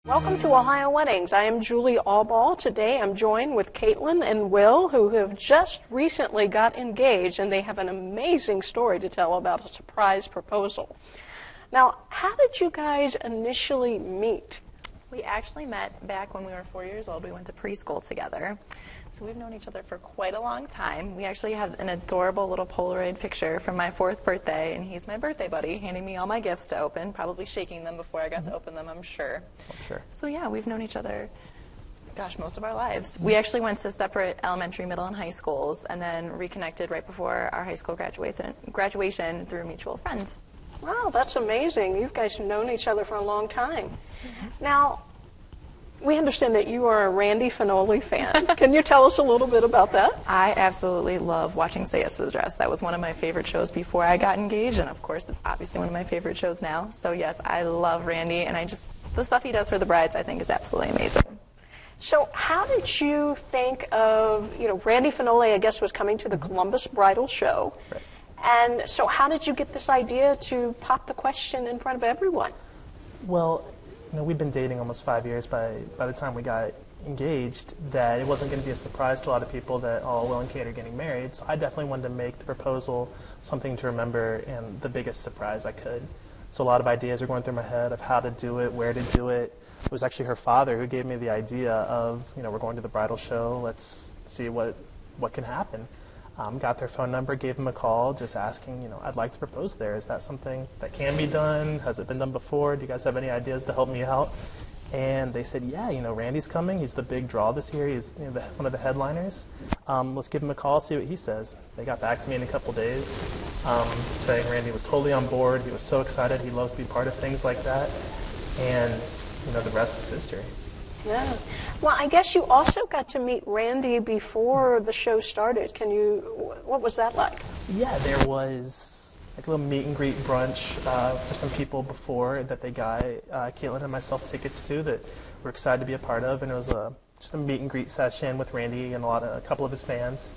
Welcome to Ohio Weddings. I am Julie Allball. Today I'm joined with Caitlin and Will, who have just recently got engaged, and they have an amazing story to tell about a surprise proposal. Now, how did you guys initially meet? We actually met back when we were 4 years old. We went to preschool together. So we've known each other for quite a long time. We actually have an adorable little Polaroid picture from my 4th birthday, and he's my birthday buddy, handing me all my gifts to open, probably shaking them before I got to open them, I'm sure. So yeah, we've known each other, gosh, most of our lives. We actually went to separate elementary, middle, and high schools, and then reconnected right before our high school graduation through mutual friends. Wow, that's amazing. You guys have known each other for a long time. Now, we understand that you are a Randy Fenoli fan. Can you tell us a little bit about that? I absolutely love watching Say Yes to the Dress. That was one of my favorite shows before I got engaged, and of course it's obviously one of my favorite shows now. So yes, I love Randy, and the stuff he does for the brides I think is absolutely amazing. So how did you think of, Randy Fenoli, I guess, was coming to the Columbus Bridal Show. Right. And so how did you get this idea to pop the question in front of everyone? Well, we'd been dating almost 5 years by the time we got engaged, that it wasn't going to be a surprise to a lot of people that, Will and Kate are getting married. So I definitely wanted to make the proposal something to remember and the biggest surprise I could. So a lot of ideas were going through my head of how to do it, where to do it. It was actually her father who gave me the idea of, we're going to the bridal show, let's see what can happen. Got their phone number, gave them a call, just asking, I'd like to propose there. Is that something that can be done? Has it been done before? Do you guys have any ideas to help me out? And they said, yeah, Randy's coming. He's the big draw this year. He's one of the headliners. Let's give him a call, see what he says. They got back to me in a couple days saying Randy was totally on board. He was so excited. He loves to be part of things like that. And, the rest is history. Yeah. Well, I guess you also got to meet Randy before the show started. What was that like? Yeah, there was like a little meet and greet brunch for some people before that they got Caitlin and myself tickets to that we're excited to be a part of, and it was just a meet and greet session with Randy and a couple of his fans.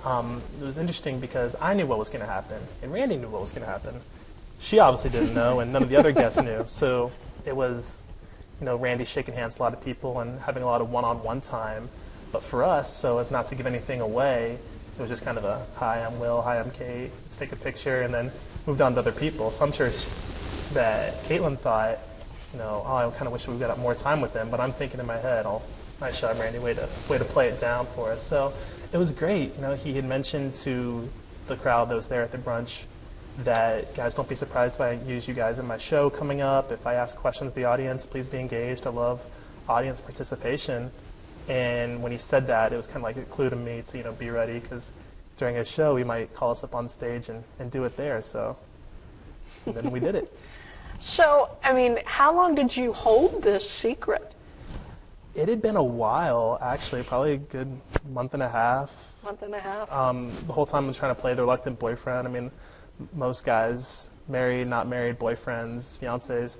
It was interesting because I knew what was going to happen, and Randy knew what was going to happen. She obviously didn't know, and none of the other guests knew, so it was Randy shaking hands with a lot of people and having a lot of one-on-one time. But for us, so as not to give anything away, it was just kind of a, hi, I'm Will, hi, I'm Kate, let's take a picture, and then moved on to other people. So I'm sure that Caitlin thought, I kind of wish we got more time with him, but I'm thinking in my head, nice shot, Randy, way to play it down for us. So it was great. He had mentioned to the crowd that was there at the brunch that, guys, don't be surprised if I use you guys in my show coming up. If I ask questions of the audience, please be engaged. I love audience participation. And when he said that, it was kind of like a clue to me to, be ready, because during his show, he might call us up on stage and do it there. So and then we did it. So, how long did you hold this secret? It had been a while, actually, probably a good month and a half. Month and a half? The whole time I was trying to play the reluctant boyfriend. Most guys, married, not married, boyfriends, fiancés,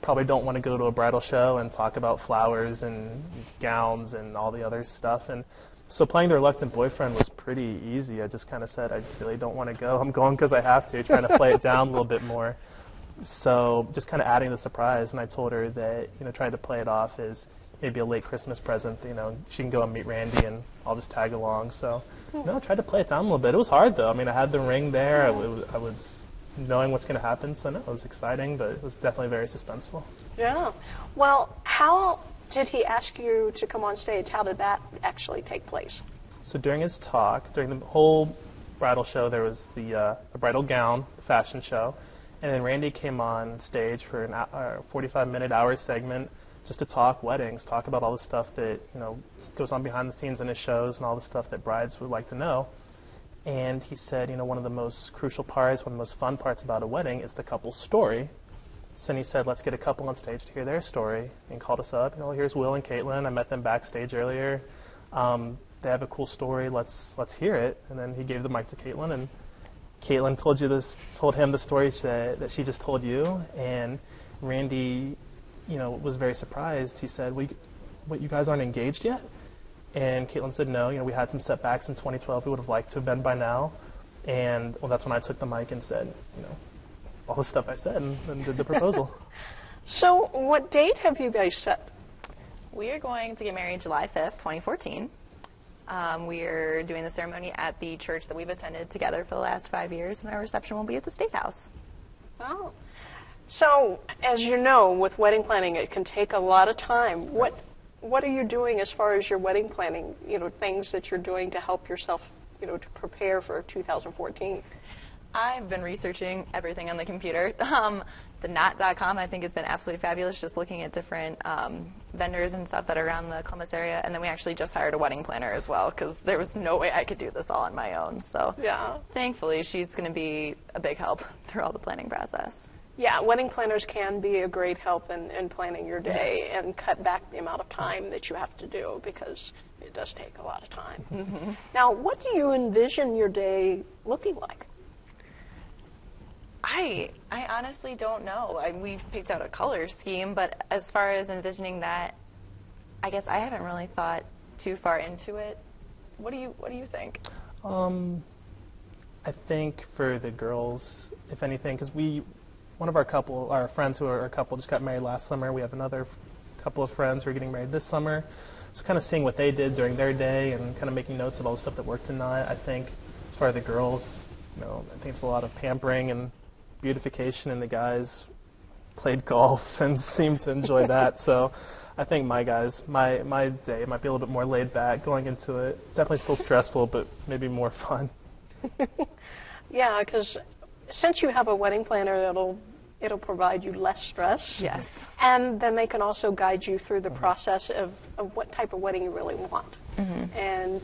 probably don't want to go to a bridal show and talk about flowers and gowns and all the other stuff. And so playing the reluctant boyfriend was pretty easy. I just kind of said, I really don't want to go. I'm going because I have to, trying to play it down a little bit more. So just kind of adding the surprise. And I told her that, trying to play it off as maybe a late Christmas present. She can go and meet Randy and I'll just tag along. So tried to play it down a little bit. It was hard, though. I had the ring there. I was knowing what's going to happen. So, it was exciting, but it was definitely very suspenseful. Yeah. Well, how did he ask you to come on stage? How did that actually take place? So during his talk, during the whole bridal show, there was the bridal gown, the fashion show. And then Randy came on stage for a 45-minute hour segment just to talk weddings, talk about all the stuff that, goes on behind the scenes in his shows and all the stuff that brides would like to know. And he said, one of the most crucial parts, one of the most fun parts about a wedding is the couple's story. So then he said, let's get a couple on stage to hear their story, and called us up. Here's Will and Caitlin. I met them backstage earlier. They have a cool story. Let's hear it. And then he gave the mic to Caitlin, and Caitlin told him the story that she just told you. And Randy, was very surprised. He said, what, you guys aren't engaged yet? And Caitlin said, no, we had some setbacks in 2012. We would have liked to have been by now. And, that's when I took the mic and said, all the stuff I said and did the proposal. So what date have you guys set? We are going to get married July 5th, 2014. We're doing the ceremony at the church that we've attended together for the last 5 years, and our reception will be at the State House. Oh. So, as you know, with wedding planning, it can take a lot of time. What are you doing as far as your wedding planning, things that you're doing to help yourself, to prepare for 2014? I've been researching everything on the computer. The knot.com I think has been absolutely fabulous, just looking at different vendors and stuff that are around the Columbus area. And then we actually just hired a wedding planner as well, because there was no way I could do this all on my own. So yeah, thankfully she's going to be a big help through all the planning process. Yeah, wedding planners can be a great help in planning your day, yes, and cut back the amount of time that you have to do, because it does take a lot of time. Mm-hmm. Now, what do you envision your day looking like? I honestly don't know. We've picked out a color scheme, but as far as envisioning that, I guess I haven't really thought too far into it. What do you think? I think for the girls, if anything, because one of our friends who are a couple just got married last summer. We have another couple of friends who are getting married this summer. So kind of seeing what they did during their day and kind of making notes of all the stuff that worked and not. I think as far as the girls, I think it's a lot of pampering and beautification, and the guys played golf and seemed to enjoy that. So I think my day might be a little bit more laid back going into it. Definitely still stressful, but maybe more fun. Yeah, because since you have a wedding planner, it'll provide you less stress. Yes. And then they can also guide you through the process of what type of wedding you really want. Mm-hmm. And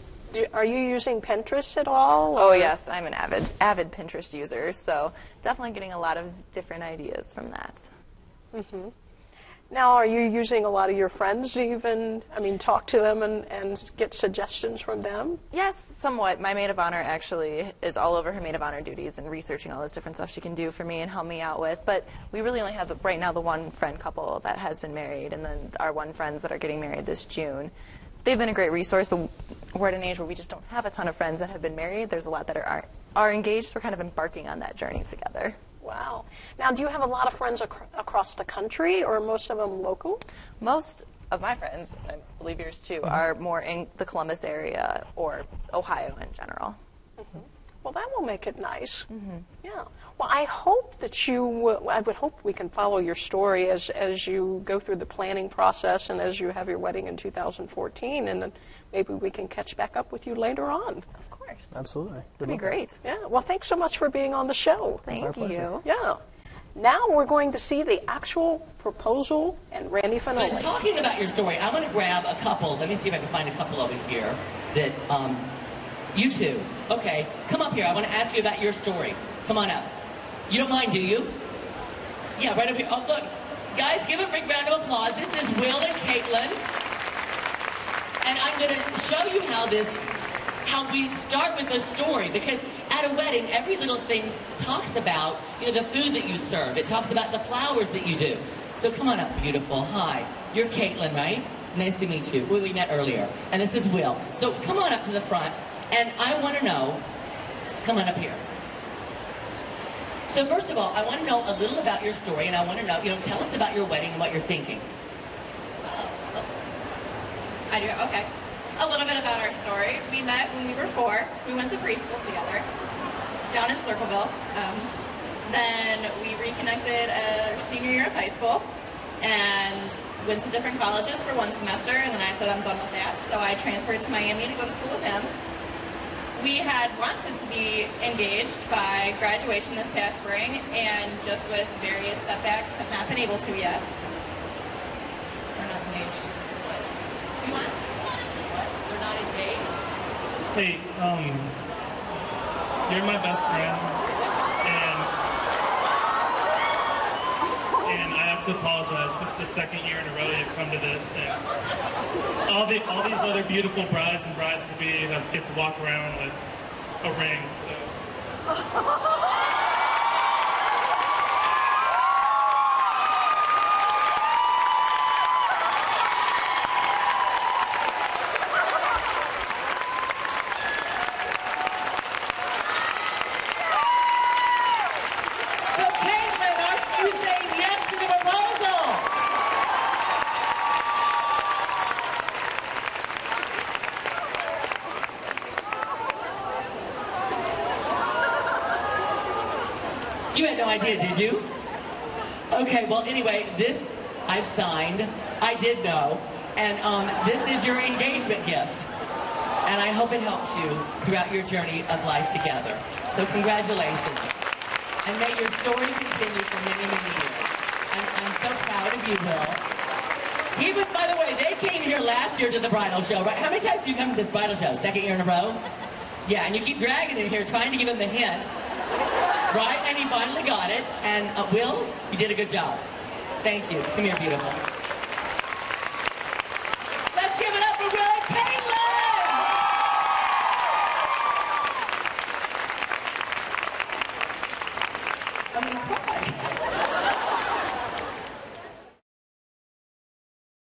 are you using Pinterest at all? Oh yes, I'm an avid Pinterest user, so definitely getting a lot of different ideas from that. Mm-hmm. Now, are you using a lot of your friends even, talk to them and get suggestions from them? Yes, somewhat. My maid of honor actually is all over her maid of honor duties and researching all this different stuff she can do for me and help me out with. But we really only have, right now, the one friend couple that has been married, and then our one friends that are getting married this June. They've been a great resource, but we're at an age where we just don't have a ton of friends that have been married. There's a lot that are engaged, so we're kind of embarking on that journey together. Wow. Now, do you have a lot of friends across the country, or most of them local? Most of my friends, and I believe yours too, are more in the Columbus area or Ohio in general. Mm-hmm. Well, that will make it nice. Mm-hmm. Yeah. Well, I hope that I would hope we can follow your story as you go through the planning process and as you have your wedding in 2014, and then maybe we can catch back up with you later on. Of course. Absolutely. That'd be great. Yeah. Well, thanks so much for being on the show. Thank you. Yeah. Now we're going to see the actual proposal and Randy Fenoli. But talking about your story, I want to grab a couple. Let me see if I can find a couple over here that, you two. Okay, come up here. I want to ask you about your story. Come on up. You don't mind, do you? Yeah, right up here. Oh, look. Guys, give a big round of applause. This is Will and Caitlin. And I'm going to show you how we start with a story, because at a wedding, every little thing talks about, the food that you serve. It talks about the flowers that you do. So come on up, beautiful. Hi. You're Caitlin, right? Nice to meet you. We met earlier. And this is Will. So come on up to the front, and I want to know, come on up here. So first of all, I want to know a little about your story, and I want to know, tell us about your wedding and what you're thinking. I do, okay. A little bit about our story. We met when we were 4. We went to preschool together down in Circleville. Then we reconnected our senior year of high school and went to different colleges for 1 semester, and then I said I'm done with that. So I transferred to Miami to go to school with him. We had wanted to be engaged by graduation this past spring, and just with various setbacks have not been able to yet. We're not engaged. You want? They're not engaged? Hey, you're my best friend, and I have to apologize. Just the second year in a row you've come to this, and all these other beautiful brides and brides-to-be get to walk around with a ring, so. idea, did you? Okay, well, anyway, this I've signed. I did know. And this is your engagement gift. And I hope it helps you throughout your journey of life together. So congratulations. And may your story continue for many, many years. I'm so proud of you, Will. He was, by the way, they came here last year to the bridal show, right? How many times have you come to this bridal show? Second year in a row? Yeah, and you keep dragging him here, trying to give him the hint. Right? And he finally got it. And Will, you did a good job. Thank you. Come here, beautiful.